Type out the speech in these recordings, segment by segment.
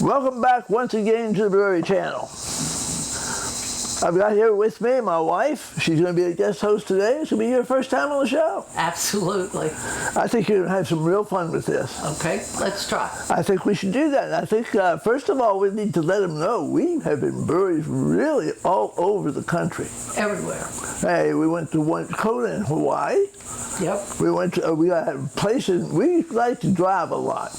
Welcome back once again to the Brewery Channel. I've got here with me my wife. She's going to be a guest host today. It's going to be your first time on the show. Absolutely. I think you're going to have some real fun with this. Okay, let's try. I think we should do that. I think, first of all, we need to let them know we have been breweries really all over the country. Everywhere. Hey, we went to Kona in Hawaii. Yep. We got places, we like to drive a lot.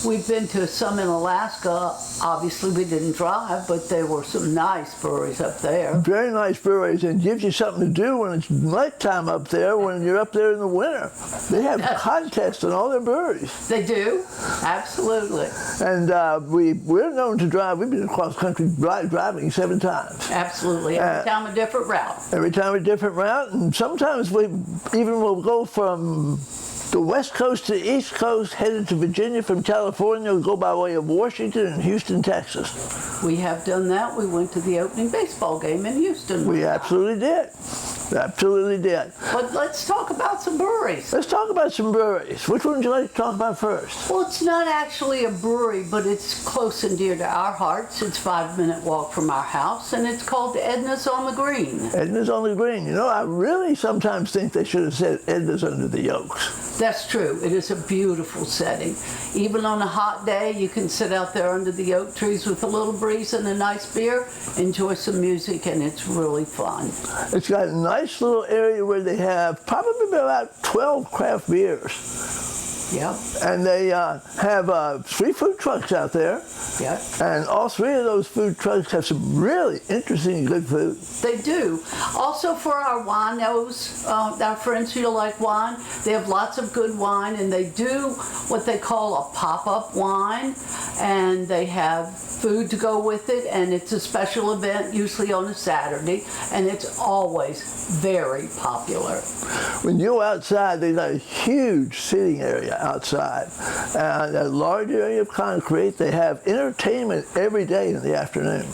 We've been to some in Alaska. Obviously, we didn't drive, but there were some nice breweries up there. Very nice breweries, and gives you something to do when it's nighttime up there, when you're up there in the winter. They have contests in all their breweries. They do? Absolutely. And we're known to drive. We've been across country driving 7 times. Absolutely. Every time a different route. Every time a different route, and sometimes we even will go from the West Coast to the East Coast, headed to Virginia from California, we'll go by way of Washington and Houston, Texas. We have done that. We went to the opening baseball game in Houston. We absolutely did. Absolutely did. But let's talk about some breweries. Let's talk about some breweries. Which one would you like to talk about first? Well, it's not actually a brewery, but it's close and dear to our hearts. It's a 5-minute walk from our house, and it's called Ednas on the Green. Ednas on the Green. You know, I really sometimes think they should have said Ednas under the Oaks. That's true. It is a beautiful setting. Even on a hot day, you can sit out there under the oak trees with a little breeze and a nice beer, enjoy some music, and it's really fun. It's got a nice little area where they have probably about 12 craft beers. Yep. And they have 3 food trucks out there. Yep. And all 3 of those food trucks have some really interesting and good food. They do. Also for our winos, our friends who like wine, they have lots of good wine, and they do what they call a pop-up wine, and they have food to go with it, and it's a special event, usually on a Saturday, and it's always very popular. When you're outside, they've got a huge sitting area outside, and a large area of concrete. They have entertainment every day in the afternoon.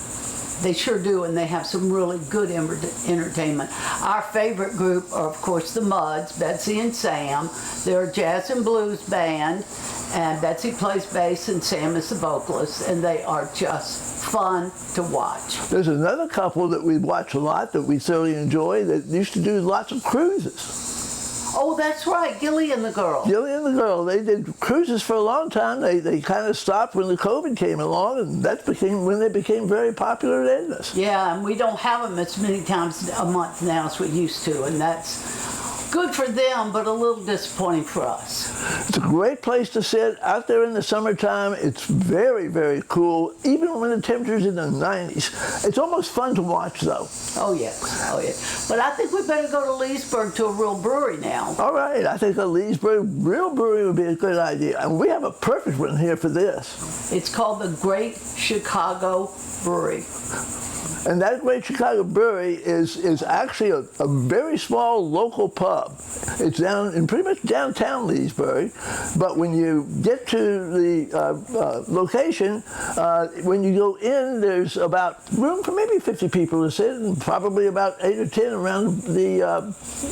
They sure do, and they have some really good entertainment. Our favorite group are, of course, the Muds, Betsy and Sam. They're a jazz and blues band, and Betsy plays bass and Sam is the vocalist, and they are just fun to watch. There's another couple that we watch a lot that we thoroughly enjoy that used to do lots of cruises. Oh, that's right, Gilly and the Girl. Gilly and the Girl. They did cruises for a long time. They kind of stopped when the COVID came along, and that became when they became very popular at Ednas. Yeah, and we don't have them as many times a month now as we used to, and that's good for them, but a little disappointing for us. It's a great place to sit out there in the summertime. It's very, very cool, even when the temperature's in the 90s. It's almost fun to watch, though. Oh, yes. Oh, yes. But I think we better go to Leesburg to a real brewery now. All right. I think a Leesburg real brewery would be a good idea. And we have a perfect one here for this. It's called the Great Chicago Brewery. And that Great Chicago Brewery is actually a very small local pub. It's down in pretty much downtown Leesburg, but when you get to the location, when you go in, there's about room for maybe 50 people to sit, and probably about 8 or 10 around the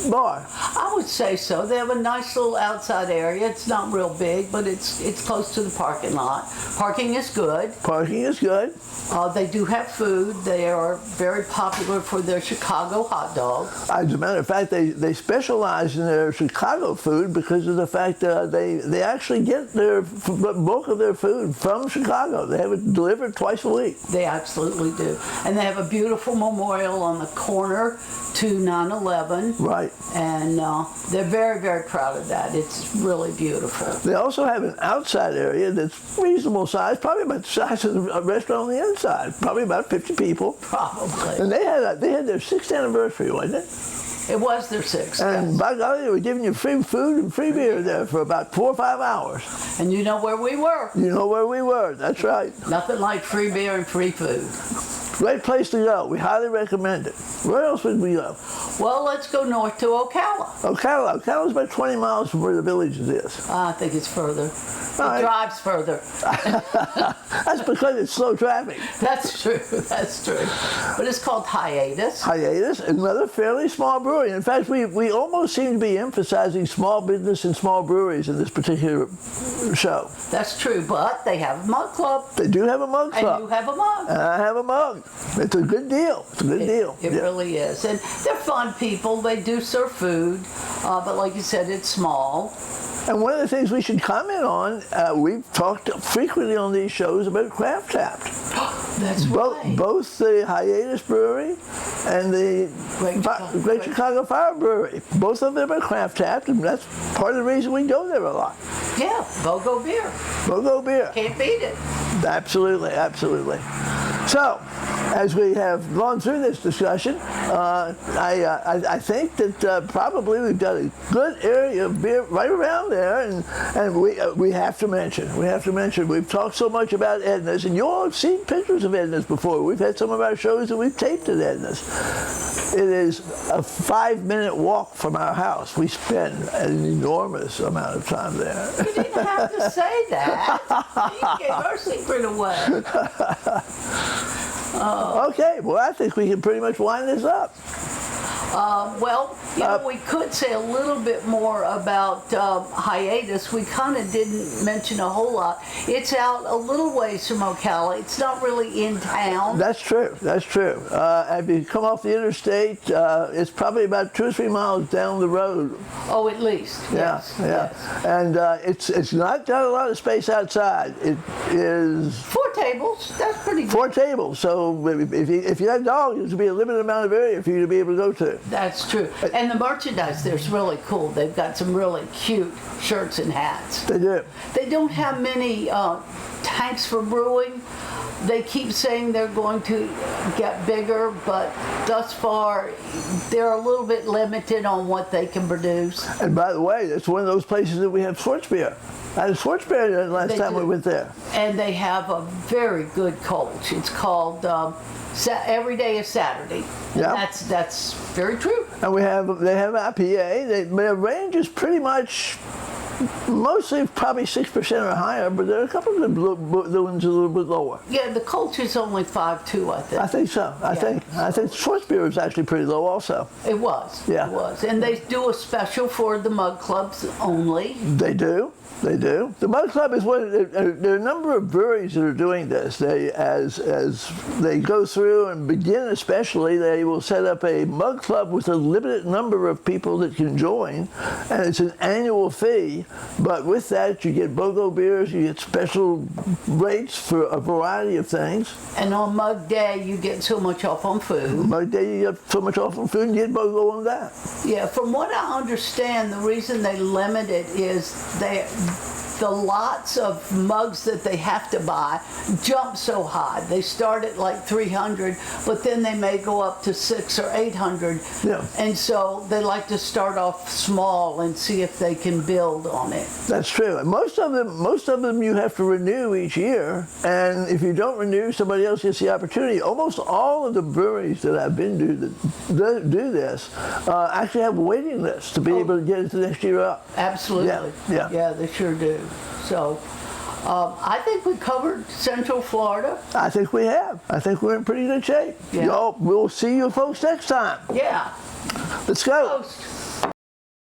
bar. I would say so. They have a nice little outside area. It's not real big, but it's close to the parking lot. Parking is good. Parking is good. They do have food. They are very popular for their Chicago hot dog. As a matter of fact, they specialize in their Chicago food because of the fact that they actually get their bulk of their food from Chicago. They have it delivered twice a week. They absolutely do. And they have a beautiful memorial on the corner to 9/11. Right. And they're very, very proud of that. It's really beautiful. They also have an outside area that's reasonable size, probably about the size of the restaurant on the inside, probably about 50 people. Probably. And they had their 6th anniversary, wasn't it? It was their 6th. And by golly, they were giving you free food and free beer there for about 4 or 5 hours. And you know where we were. You know where we were, that's right. Nothing like free beer and free food. Great place to go. We highly recommend it. Where else would we go? Well, let's go north to Ocala. Ocala. Ocala's about 20 miles from where the village is. I think it's further. All right. It drives further. That's because it's slow traffic. That's true. That's true. But it's called Hiatus. Hiatus, another fairly small brewery. In fact, we almost seem to be emphasizing small business and small breweries in this particular show. That's true, but they have a mug club. They do have a mug club. And you have a mug. And I have a mug. It's a good deal. It's a good deal. It really is. And they're fun people. They do serve food. But like you said, it's small. And one of the things we should comment on, we've talked frequently on these shows about Craft Tapped. That's right. Both the Hiatus Brewery and the Great Chicago Fire Brewery. Both of them are Craft Tapped, and that's part of the reason we go there a lot. Yeah, BOGO beer. BOGO beer. Can't beat it. Absolutely, absolutely. So, as we have gone through this discussion, I think that probably we've got a good area of beer right around there, and we have to mention, we've talked so much about Ednas, and you all have seen pictures of Ednas before. We've had some of our shows that we've taped at Ednas. It is a 5-minute walk from our house. We spend an enormous amount of time there. You didn't have to say that. You gave our secret away. Okay, well, I think we can pretty much wind this up. Well, you know, we could say a little bit more about Hiatus. We kind of didn't mention a whole lot. It's out a little ways from Ocala. It's not really in town. That's true. That's true. If you come off the interstate, it's probably about 2 or 3 miles down the road. Oh, at least. Yeah, Yes. yeah. Yes. And it's not got a lot of space outside. It is 4 tables. That's pretty good. 4 tables. So if you have dogs, there's be a limited amount of area for you to be able to go to. That's true. And the merchandise there's really cool. They've got some really cute shirts and hats. They do. They don't have many tanks for brewing. They keep saying they're going to get bigger, but thus far they're a little bit limited on what they can produce. And by the way, it's one of those places that we have sports beer. I had sports beer the last time we went there. And they have a very good Kolsch. It's called Every Day is Saturday. And Yeah. that's very true. And they have IPA. Their range is pretty much mostly probably 6% or higher, but there are a couple of the ones a little bit lower. Yeah, the Kolsch is only 5.2, I think. I think so. I think sports beer is actually pretty low also. It was. Yeah. It was. And they do a special for the mug clubs only. They do. They do. The Mug Club is there are a number of breweries that are doing this. They, as they go through and begin especially, they will set up a Mug Club with a limited number of people that can join, and it's an annual fee, but with that you get BOGO beers, you get special rates for a variety of things. And on Mug Day, you get so much off on food. Mug Day, you get so much off on food and you get BOGO on that. Yeah, from what I understand, the reason they limit it is the lots of mugs that they have to buy jump so high. They start at like 300, but then they may go up to 600 or 800. Yeah. And so they like to start off small and see if they can build on it. That's true. And most of them you have to renew each year, and if you don't renew, somebody else gets the opportunity. Almost all of the breweries that I've been to that do this actually have waiting lists to be able to get it the next year up. Absolutely. Yeah. They sure do. So I think we covered Central Florida. I think we have. I think we're in pretty good shape. Yeah. Y'all, we'll see you folks next time. Yeah. Let's go. Toast.